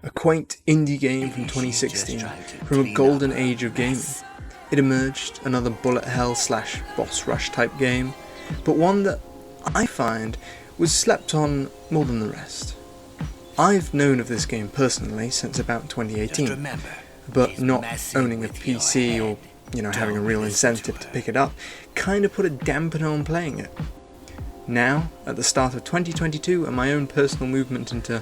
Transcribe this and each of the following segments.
a quaint indie game from 2016, from a golden age of gaming. It emerged, another bullet hell / boss rush type game, but one that I find was slept on more than the rest. I've known of this game personally since about 2018, but not owning a PC or having a real incentive to pick it up kind of put a dampener on playing it. Now, at the start of 2022 and my own personal movement into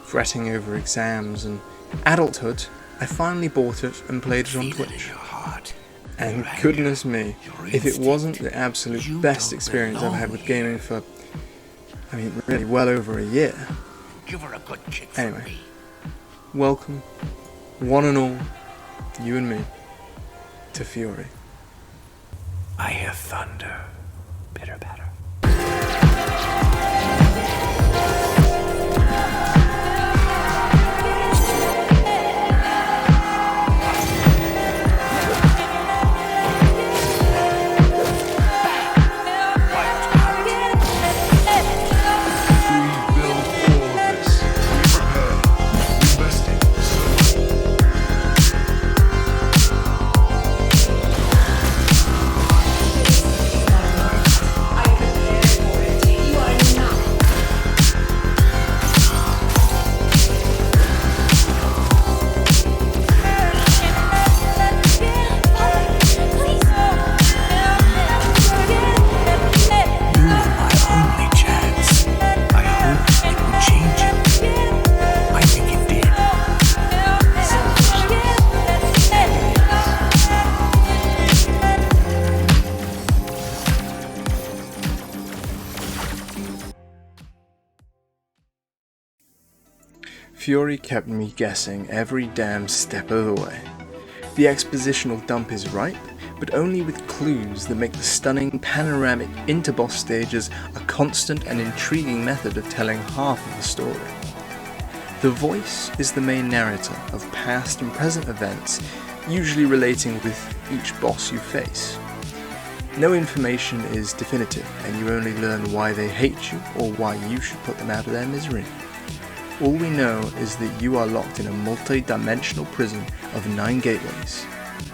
fretting over exams and adulthood, I finally bought it and played it on Twitch. And goodness me, if it wasn't the absolute best experience I've had with gaming for, really well over a year. Anyway, welcome, one and all, you and me, to Furi. I hear thunder, pitter patter. Furi kept me guessing every damn step of the way. The expositional dump is ripe, but only with clues that make the stunning panoramic inter-boss stages a constant and intriguing method of telling half of the story. The voice is the main narrator of past and present events, usually relating with each boss you face. No information is definitive, and you only learn why they hate you or why you should put them out of their misery. All we know is that you are locked in a multi-dimensional prison of 9 gateways,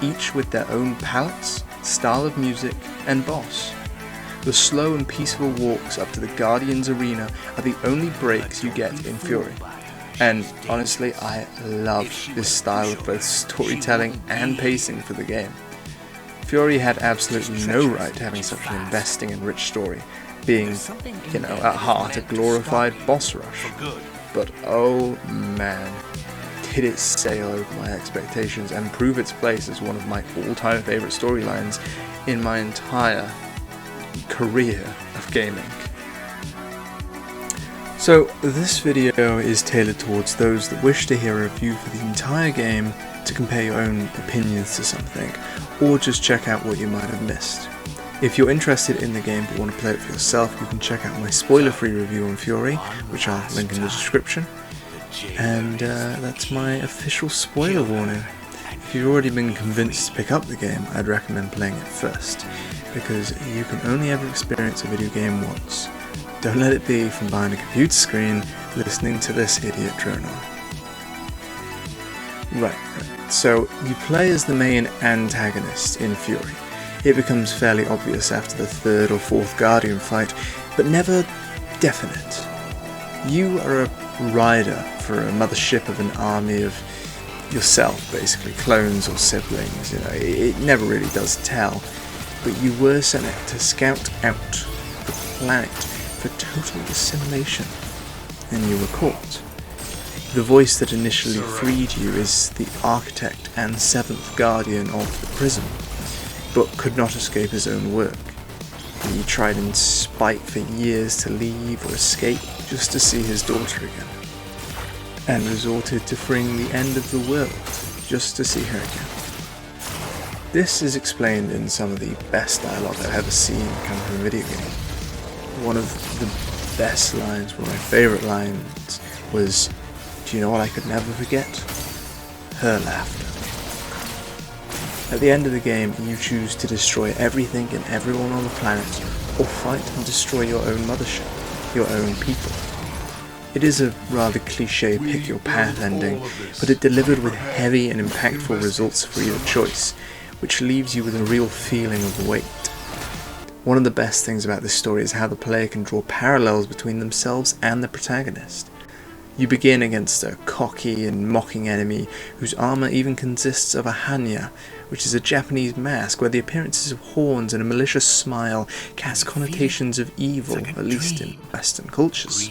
each with their own palettes, style of music, and boss. The slow and peaceful walks up to the Guardian's arena are the only breaks you get in Furi. And honestly, I love this style of both storytelling and pacing for the game. Furi had absolutely no right to having such an investing and rich story, being, at heart a glorified boss rush. But oh man, did it sail over my expectations and prove its place as one of my all-time favourite storylines in my entire career of gaming. So this video is tailored towards those that wish to hear a review for the entire game, to compare your own opinions to something, or just check out what you might have missed. If you're interested in the game but want to play it for yourself, you can check out my spoiler-free review on Furi, which I'll link in the description. And that's my official spoiler warning. If you've already been convinced to pick up the game, I'd recommend playing it first, because you can only ever experience a video game once. Don't let it be from behind a computer screen listening to this idiot drone on. Right, so you play as the main antagonist in Furi. It becomes fairly obvious after the 3rd or 4th Guardian fight, but never definite. You are a rider for a mothership of an army of yourself, basically, clones or siblings. It never really does tell, but you were sent to scout out the planet for total assimilation, and you were caught. The voice that initially freed you is the architect and 7th Guardian of the prison, but could not escape his own work. He tried in spite for years to leave or escape just to see his daughter again, and resorted to freeing the end of the world just to see her again. This is explained in some of the best dialogue I've ever seen come from a video game. One of the best lines, one of my favourite lines, was, "Do you know what I could never forget? Her laughter." At the end of the game, you choose to destroy everything and everyone on the planet, or fight and destroy your own mothership, your own people. It is a rather cliche pick your path ending, but it delivered with heavy and impactful results for either choice, which leaves you with a real feeling of weight. One of the best things about this story is how the player can draw parallels between themselves and the protagonist. You begin against a cocky and mocking enemy whose armour even consists of a hanya, which is a Japanese mask where the appearances of horns and a malicious smile cast connotations of evil, at least in Western cultures.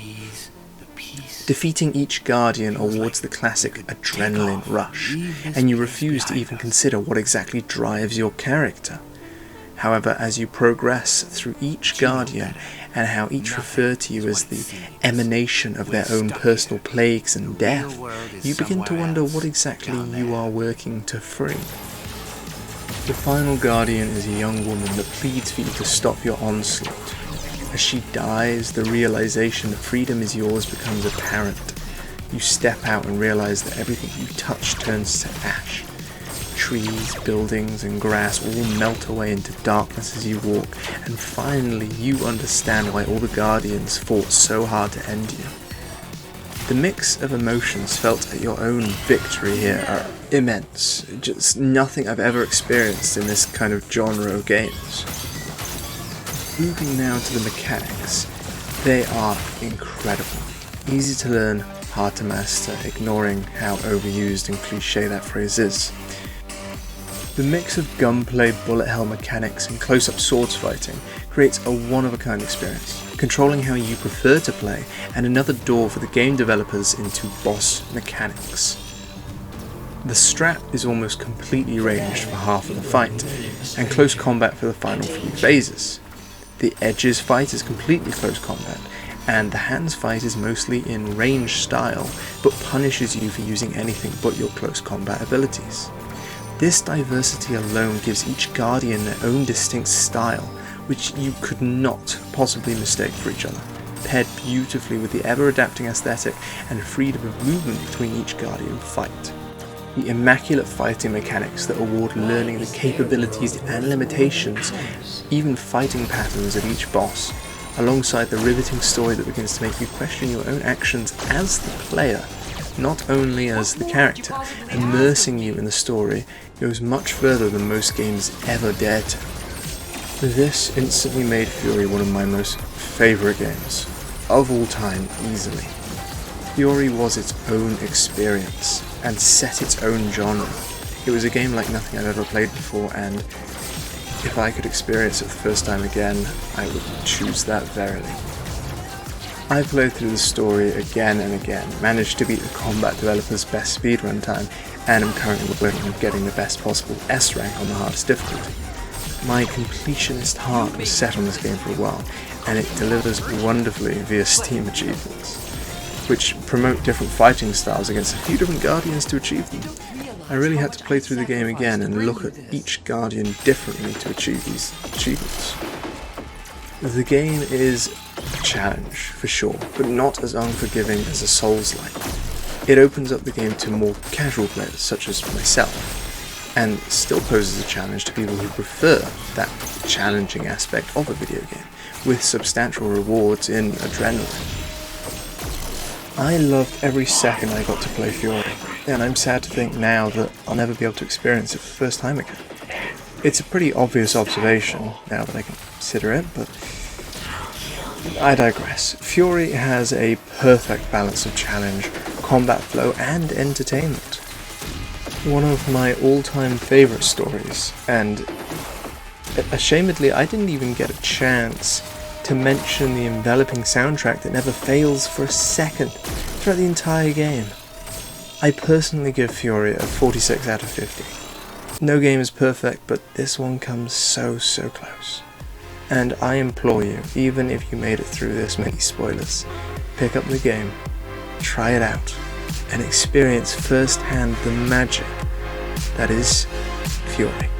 Defeating each guardian awards the classic adrenaline rush, and you refuse to even consider what exactly drives your character. However, as you progress through each guardian, and how each refer to you as the emanation of their own personal plagues and death, you begin to wonder what exactly you are working to free. The final guardian is a young woman that pleads for you to stop your onslaught. As she dies, the realization that freedom is yours becomes apparent. You step out and realize that everything you touch turns to ash. Trees, buildings, and grass all melt away into darkness as you walk, and finally you understand why all the Guardians fought so hard to end you. The mix of emotions felt at your own victory here are immense, just nothing I've ever experienced in this kind of genre of games. Moving now to the mechanics, they are incredible. Easy to learn, hard to master, ignoring how overused and cliche that phrase is. The mix of gunplay, bullet hell mechanics, and close-up swords fighting creates a one-of-a-kind experience, controlling how you prefer to play, and another door for the game developers into boss mechanics. The strap is almost completely ranged for half of the fight, and close combat for the final few phases. The edges fight is completely close combat, and the hands fight is mostly in range style, but punishes you for using anything but your close combat abilities. This diversity alone gives each Guardian their own distinct style, which you could not possibly mistake for each other, paired beautifully with the ever-adapting aesthetic and freedom of movement between each Guardian fight. The immaculate fighting mechanics that award learning the capabilities and limitations, even fighting patterns of each boss, alongside the riveting story that begins to make you question your own actions as the player, not only as the character, immersing you in the story, goes much further than most games ever dared to. This instantly made Furi one of my most favourite games, of all time easily. Furi was its own experience, and set its own genre. It was a game like nothing I've ever played before, and if I could experience it the first time again, I would choose that verily. I played through the story again and again, managed to beat the combat developer's best speedrun time, and am currently working on getting the best possible S rank on the hardest difficulty. My completionist heart was set on this game for a while, and it delivers wonderfully via Steam achievements, which promote different fighting styles against a few different Guardians to achieve them. I really had to play through the game again and look at each Guardian differently to achieve these achievements. The game is a challenge, for sure, but not as unforgiving as a Souls-like. It opens up the game to more casual players, such as myself, and still poses a challenge to people who prefer that challenging aspect of a video game, with substantial rewards in adrenaline. I loved every second I got to play Furi, and I'm sad to think now that I'll never be able to experience it for the first time again. It's a pretty obvious observation, now that I consider it, but I digress. Furi has a perfect balance of challenge, combat flow, and entertainment. One of my all-time favourite stories, and ashamedly I didn't even get a chance to mention the enveloping soundtrack that never fails for a second throughout the entire game. I personally give Furi a 46 out of 50. No game is perfect, but this one comes so close. And I implore you, even if you made it through this many spoilers, pick up the game, try it out, and experience firsthand the magic that is Furi.